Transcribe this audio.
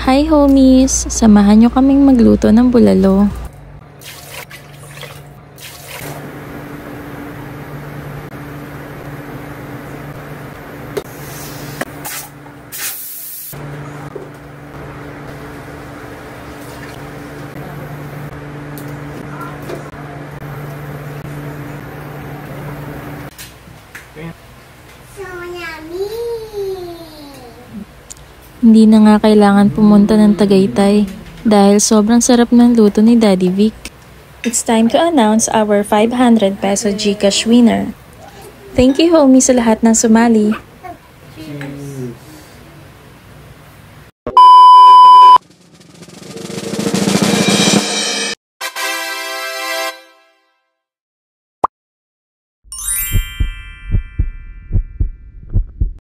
Hi homies! Samahan nyo kaming magluto ng bulalo. So yummy! Hindi na nga kailangan pumunta ng Tagaytay dahil sobrang sarap ng luto ni Daddy Vic. It's time to announce our 500 peso GCash winner. Thank you homie sa lahat ng sumali.